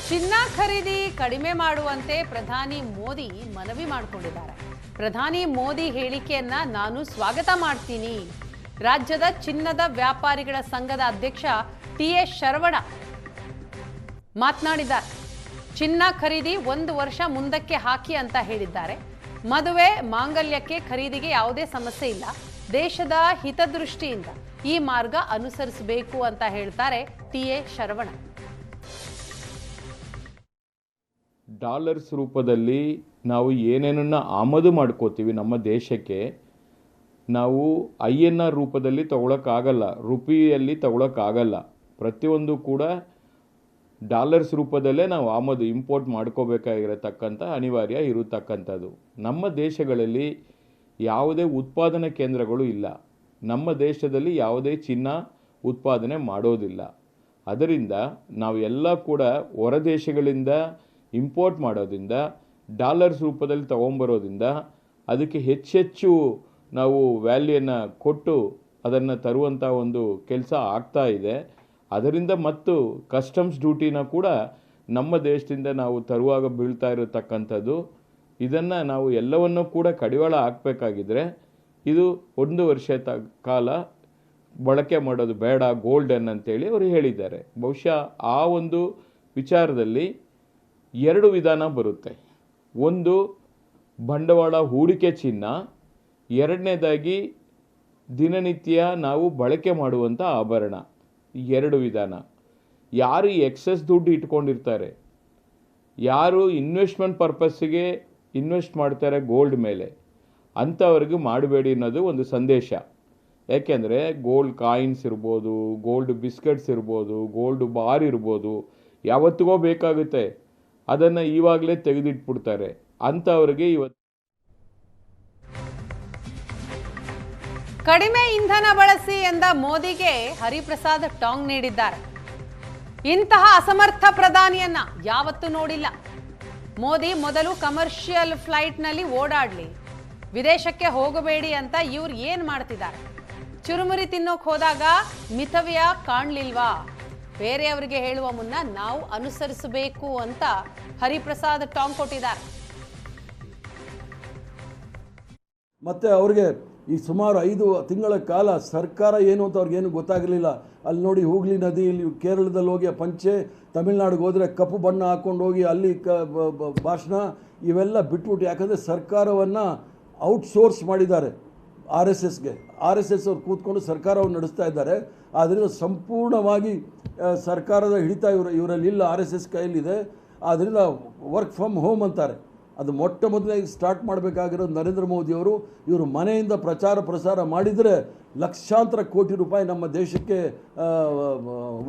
ಚಿನ್ನ ಖರೀದಿ ಕಡಿಮೆ ಮಾಡುವಂತೆ ಪ್ರಧಾನಿ ಮೋದಿ ಮನವಿ ಮಾಡಿಕೊಂಡಿದ್ದಾರೆ. ಪ್ರಧಾನಿ ಮೋದಿ ಹೇಳಿಕೆಯನ್ನ ನಾನು ಸ್ವಾಗತ ಮಾಡ್ತೀನಿ. ರಾಜ್ಯದ ಚಿನ್ನದ ವ್ಯಾಪಾರಿಗಳ ಸಂಘದ ಅಧ್ಯಕ್ಷ ಟಿ.ಎಸ್. ಶರವಣ ಮಾತನಾಡಿದ್ದಾರೆ. ಚಿನ್ನ ಖರೀದಿ 1 ವರ್ಷ ಮುಂದಕ್ಕೆ ಹಾಕಿ ಅಂತ ಹೇಳಿದ್ದಾರೆ. ಮದುವೆ ಮಾಂಗಲ್ಯಕ್ಕೆ ಖರೀದಿಗೆ ಯಾವುದೇ ಸಮಸ್ಯೆ ಇಲ್ಲ. ದೇಶದ ಹಿತದೃಷ್ಟಿಯಿಂದ ಈ ಮಾರ್ಗ ಅನುಸರಿಸಬೇಕು ಅಂತ ಹೇಳ್ತಾರೆ ಟಿ.ಎಸ್. ಶರವಣ. ಡಾಲರ್ಸ್ ರೂಪದಲ್ಲಿ ನಾವು ಏನೇನನ್ನ ಆಮದು ಮಾಡ್ಕೋತೀವಿ ನಮ್ಮ ದೇಶಕ್ಕೆ, ನಾವು INR ರೂಪದಲ್ಲಿ ತಗೊಳಕ್ಕಾಗಲ್ಲ, ರುಪಿಯಲ್ಲಿ ತಗೊಳಕ್ಕಾಗಲ್ಲ. ಪ್ರತಿಯೊಂದು ಕೂಡ ಡಾಲರ್ಸ್ ರೂಪದಲ್ಲೇ ನಾವು ಆಮದು ಇಂಪೋರ್ಟ್ ಮಾಡ್ಕೋಬೇಕಾಗಿರತಕ್ಕಂಥ ಅನಿವಾರ್ಯ ಇರತಕ್ಕಂಥದ್ದು. ನಮ್ಮ ದೇಶಗಳಲ್ಲಿ ಯಾವುದೇ ಉತ್ಪಾದನಾ ಕೇಂದ್ರಗಳು ಇಲ್ಲ. ನಮ್ಮ ದೇಶದಲ್ಲಿ ಯಾವುದೇ ಚಿನ್ನ ಉತ್ಪಾದನೆ ಮಾಡೋದಿಲ್ಲ. ಅದರಿಂದ ನಾವು ಎಲ್ಲ ಕೂಡ ಹೊರ ದೇಶಗಳಿಂದ ಇಂಪೋರ್ಟ್ ಮಾಡೋದ್ರಿಂದ, ಡಾಲರ್ಸ್ ರೂಪದಲ್ಲಿ ತೊಗೊಂಬರೋದ್ರಿಂದ ಅದಕ್ಕೆ ಹೆಚ್ಚೆಚ್ಚು ನಾವು ವ್ಯಾಲ್ಯೂಯನ್ನು ಕೊಟ್ಟು ಅದನ್ನು ತರುವಂಥ ಒಂದು ಕೆಲಸ ಆಗ್ತಾ ಇದೆ. ಅದರಿಂದ ಮತ್ತು ಕಸ್ಟಮ್ಸ್ ಡ್ಯೂಟಿನ ಕೂಡ ನಮ್ಮ ದೇಶದಿಂದ ನಾವು ತರುವಾಗ ಬೀಳ್ತಾ ಇರತಕ್ಕಂಥದ್ದು. ಇದನ್ನು ನಾವು ಎಲ್ಲವನ್ನೂ ಕೂಡ ಕಡಿವಾಳ ಹಾಕಬೇಕಾಗಿದ್ರೆ ಇದು 1 ವರ್ಷ ಕಾಲ ಬಳಕೆ ಮಾಡೋದು ಬೇಡ ಗೋಲ್ಡನ್ ಅಂತೇಳಿ ಅವರು ಹೇಳಿದ್ದಾರೆ. ಬಹುಶಃ ಆ ಒಂದು ವಿಚಾರದಲ್ಲಿ 2 ವಿಧಾನ ಬರುತ್ತೆ. ಒಂದು ಬಂಡವಾಳ ಹೂಡಿಕೆ ಚಿನ್ನ, ಎರಡನೇದಾಗಿ ದಿನನಿತ್ಯ ನಾವು ಬಳಕೆ ಮಾಡುವಂಥ ಆಭರಣ. 2 ವಿಧಾನ. ಯಾರು ಎಕ್ಸೆಸ್ ದುಡ್ಡು ಇಟ್ಕೊಂಡಿರ್ತಾರೆ, ಯಾರು ಇನ್ವೆಸ್ಟ್ಮೆಂಟ್ ಪರ್ಪಸ್ಸಿಗೆ ಇನ್ವೆಸ್ಟ್ ಮಾಡ್ತಾರೆ ಗೋಲ್ಡ್ ಮೇಲೆ, ಅಂಥವ್ರಿಗೆ ಮಾಡಬೇಡಿ ಅನ್ನೋದು ಒಂದು ಸಂದೇಶ. ಯಾಕೆಂದರೆ ಗೋಲ್ಡ್ ಕಾಯಿನ್ಸ್ ಇರ್ಬೋದು, ಗೋಲ್ಡ್ ಬಿಸ್ಕೆಟ್ಸ್ ಇರ್ಬೋದು, ಗೋಲ್ಡ್ ಬಾರ್ ಇರ್ಬೋದು, ಯಾವತ್ತಿಗೋ ಬೇಕಾಗುತ್ತೆ, ಅದನ್ನು ಇವಾಗಲೇ ತೆಗೆದಿಟ್ಬಿಡ್ತಾರೆ. ಅಂಥವ್ರಿಗೆ ಇವತ್ತು ಕಡಿಮೆ ಇಂಧನ ಬಳಸಿ ಎಂದ ಮೋದಿಗೆ ಹರಿಪ್ರಸಾದ್ ಟಾಂಗ್ ನೀಡಿದ್ದಾರೆ. ಇಂತಹ ಅಸಮರ್ಥ ಪ್ರಧಾನಿಯನ್ನ ಯಾವತ್ತೂ ನೋಡಿಲ್ಲ. ಮೋದಿ ಮೊದಲು ಕಮರ್ಷಿಯಲ್ ಫ್ಲೈಟ್ನಲ್ಲಿ ಓಡಾಡ್ಲಿ, ವಿದೇಶಕ್ಕೆ ಹೋಗಬೇಡಿ ಅಂತ ಇವ್ರು ಏನ್ ಮಾಡ್ತಿದ್ದಾರೆ? ಚುರುಮುರಿ ತಿನ್ನೋಕ್ ಹೋದಾಗ ಮಿತವ್ಯ ಕಾಣ್ಲಿಲ್ವಾ? ಬೇರೆಯವರಿಗೆ ಹೇಳುವ ಮುನ್ನ ನಾವು ಅನುಸರಿಸಬೇಕು ಅಂತ ಹರಿಪ್ರಸಾದ್ ಟಾಂಗ್ ಕೊಟ್ಟಿದ್ದಾರೆ. ಮತ್ತು ಅವ್ರಿಗೆ ಈ ಸುಮಾರು 5 ತಿಂಗಳ ಕಾಲ ಸರ್ಕಾರ ಏನು ಅಂತ ಅವ್ರಿಗೇನು ಗೊತ್ತಾಗಲಿಲ್ಲ. ಅಲ್ಲಿ ನೋಡಿ ಹೂಗ್ಲಿ ನದಿ, ಇಲ್ಲಿ ಕೇರಳದಲ್ಲಿ ಹೋಗಿ ಪಂಚೆ, ತಮಿಳ್ನಾಡಿಗೆ ಹೋದರೆ ಕಪ್ಪು ಬಣ್ಣ ಹಾಕ್ಕೊಂಡು ಹೋಗಿ ಅಲ್ಲಿ ಭಾಷಣ ಇವೆಲ್ಲ ಬಿಟ್ಬಿಟ್ಟು, ಯಾಕಂದರೆ ಸರ್ಕಾರವನ್ನು ಔಟ್ಸೋರ್ಸ್ ಮಾಡಿದ್ದಾರೆ RSSಗೆ. RSS ಅವ್ರು ಕೂತ್ಕೊಂಡು ಸರ್ಕಾರವನ್ನು ನಡೆಸ್ತಾ ಇದ್ದಾರೆ. ಆದ್ದರಿಂದ ಸಂಪೂರ್ಣವಾಗಿ ಸರ್ಕಾರದ ಹಿಡಿತ ಇವರಲ್ಲಿಲ್ಲ, RSS ಕೈಯಲ್ಲಿದೆ. ಆದ್ದರಿಂದ ವರ್ಕ್ ಫ್ರಮ್ ಹೋಮ್ ಅಂತಾರೆ. ಅದು ಮೊಟ್ಟ ಮೊದಲಾಗಿ ಸ್ಟಾರ್ಟ್ ಮಾಡಬೇಕಾಗಿರೋದು ನರೇಂದ್ರ ಮೋದಿಯವರು. ಇವರು ಮನೆಯಿಂದ ಪ್ರಸಾರ ಮಾಡಿದರೆ ಲಕ್ಷಾಂತರ ಕೋಟಿ ರೂಪಾಯಿ ನಮ್ಮ ದೇಶಕ್ಕೆ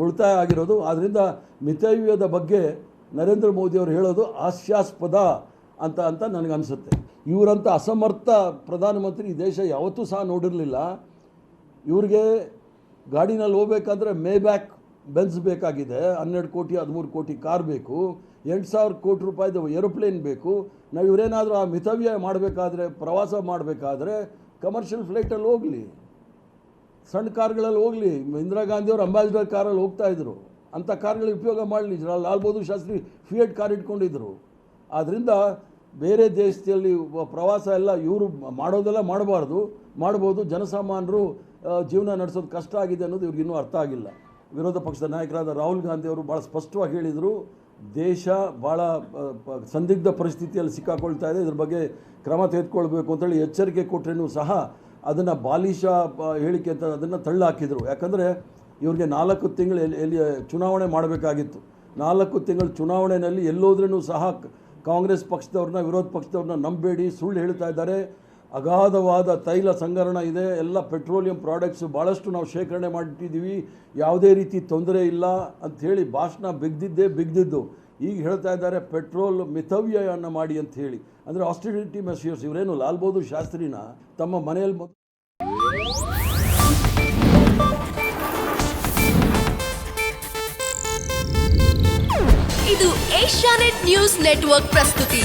ಉಳಿತಾಯ ಆಗಿರೋದು. ಆದ್ದರಿಂದ ಮಿತವ್ಯಯದ ಬಗ್ಗೆ ನರೇಂದ್ರ ಮೋದಿಯವರು ಹೇಳೋದು ಹಾಸ್ಯಾಸ್ಪದ ಅಂತ ನನಗನ್ಸುತ್ತೆ. ಇವರಂಥ ಅಸಮರ್ಥ ಪ್ರಧಾನಮಂತ್ರಿ ಈ ದೇಶ ಯಾವತ್ತೂ ಸಹ ನೋಡಿರಲಿಲ್ಲ. ಇವ್ರಿಗೆ ಗಾಡಿನಲ್ಲಿ ಹೋಗ್ಬೇಕಾದ್ರೆ ಮೇಬ್ಯಾಕ್ ಬೆನ್ಸ್ ಬೇಕಾಗಿದೆ, 12 ಕೋಟಿ 13 ಕೋಟಿ ಕಾರ್ ಬೇಕು, 8,000 ಕೋಟಿ ರೂಪಾಯಿದು ಏರೋಪ್ಲೇನ್ ಬೇಕು. ನಾವು ಇವರೇನಾದರೂ ಆ ಮಿತವ್ಯಯ ಮಾಡಬೇಕಾದ್ರೆ, ಪ್ರವಾಸ ಮಾಡಬೇಕಾದ್ರೆ ಕಮರ್ಷಿಯಲ್ ಫ್ಲೈಟಲ್ಲಿ ಹೋಗಲಿ, ಸಣ್ಣ ಕಾರ್ಗಳಲ್ಲಿ ಹೋಗಲಿ. ಇಂದಿರಾ ಗಾಂಧಿಯವರು ಅಂಬಾಸಿಡರ್ ಕಾರಲ್ಲಿ ಹೋಗ್ತಾಯಿದ್ರು. ಅಂಥ ಕಾರ್ಗಳು ಉಪಯೋಗ ಮಾಡಲಿ. ಲಾಲ್ ಬಹದ್ದೂರ್ ಶಾಸ್ತ್ರಿ ಫಿಯೇಟ್ ಕಾರ್ ಇಟ್ಕೊಂಡಿದ್ದರು. ಆದ್ದರಿಂದ ಬೇರೆ ದೇಶದಲ್ಲಿ ಪ್ರವಾಸ ಎಲ್ಲ ಇವರು ಮಾಡೋದೆಲ್ಲ ಮಾಡ್ಬೋದು. ಜನಸಾಮಾನ್ಯರು ಜೀವನ ನಡೆಸೋದು ಕಷ್ಟ ಆಗಿದೆ ಅನ್ನೋದು ಇವ್ರಿಗಿನ್ನೂ ಅರ್ಥ ಆಗಿಲ್ಲ. ವಿರೋಧ ಪಕ್ಷದ ನಾಯಕರಾದ ರಾಹುಲ್ ಗಾಂಧಿಯವರು ಭಾಳ ಸ್ಪಷ್ಟವಾಗಿ ಹೇಳಿದರು, ದೇಶ ಭಾಳ ಸಂದಿಗ್ಧ ಪರಿಸ್ಥಿತಿಯಲ್ಲಿ ಸಿಕ್ಕಾಕೊಳ್ತಾ ಇದೆ, ಇದ್ರ ಬಗ್ಗೆ ಕ್ರಮ ತೆಗೆದುಕೊಳ್ಬೇಕು ಅಂತೇಳಿ ಎಚ್ಚರಿಕೆ ಕೊಟ್ಟರೇನೂ ಸಹ ಅದನ್ನು ಬಾಲಿಶ ಹೇಳಿಕೆ ಅಂತ ಅದನ್ನು ತಳ್ಳಹಾಕಿದರು. ಯಾಕಂದರೆ ಇವ್ರಿಗೆ 4 ತಿಂಗಳು ಎಲ್ಲಿ ಚುನಾವಣೆ ಮಾಡಬೇಕಾಗಿತ್ತು. 4 ತಿಂಗಳ ಚುನಾವಣೆಯಲ್ಲಿ ಎಲ್ಲೋದ್ರೂ ಸಹ ಕಾಂಗ್ರೆಸ್ ಪಕ್ಷದವ್ರನ್ನ, ವಿರೋಧ ಪಕ್ಷದವ್ರನ್ನ ನಂಬೇಡಿ, ಸುಳ್ಳು ಹೇಳ್ತಾ ಇದ್ದಾರೆ. ಅಗಾಧವಾದ ತೈಲ ಸಂಗ್ರಹಣ ಇದೆ, ಎಲ್ಲ ಪೆಟ್ರೋಲಿಯಂ ಪ್ರಾಡಕ್ಟ್ಸು ಭಾಳಷ್ಟು ನಾವು ಶೇಖರಣೆ ಮಾಡಿಟ್ಟಿದ್ದೀವಿ, ಯಾವುದೇ ರೀತಿ ತೊಂದರೆ ಇಲ್ಲ ಅಂಥೇಳಿ ಭಾಷಣ ಬಿಗ್ದಿದ್ದು. ಈಗ ಹೇಳ್ತಾ ಇದ್ದಾರೆ ಪೆಟ್ರೋಲ್ ಮಿತವ್ಯಯವನ್ನು ಮಾಡಿ ಅಂತ ಹೇಳಿ. ಅಂದರೆ ಆಸ್ಟಿರಿಟಿ ಮೆಷರ್ಸ್. ಇವರೇನು ಲಾಲ್ ಬಹದ್ದೂರ್ ಶಾಸ್ತ್ರಿನ ತಮ್ಮ ಮನೆಯಲ್ಲಿ ಇದು ಏಷ್ಯಾನೆಟ್ ನ್ಯೂಸ್ ನೆಟ್ವರ್ಕ್ ಪ್ರಸ್ತುತಿ.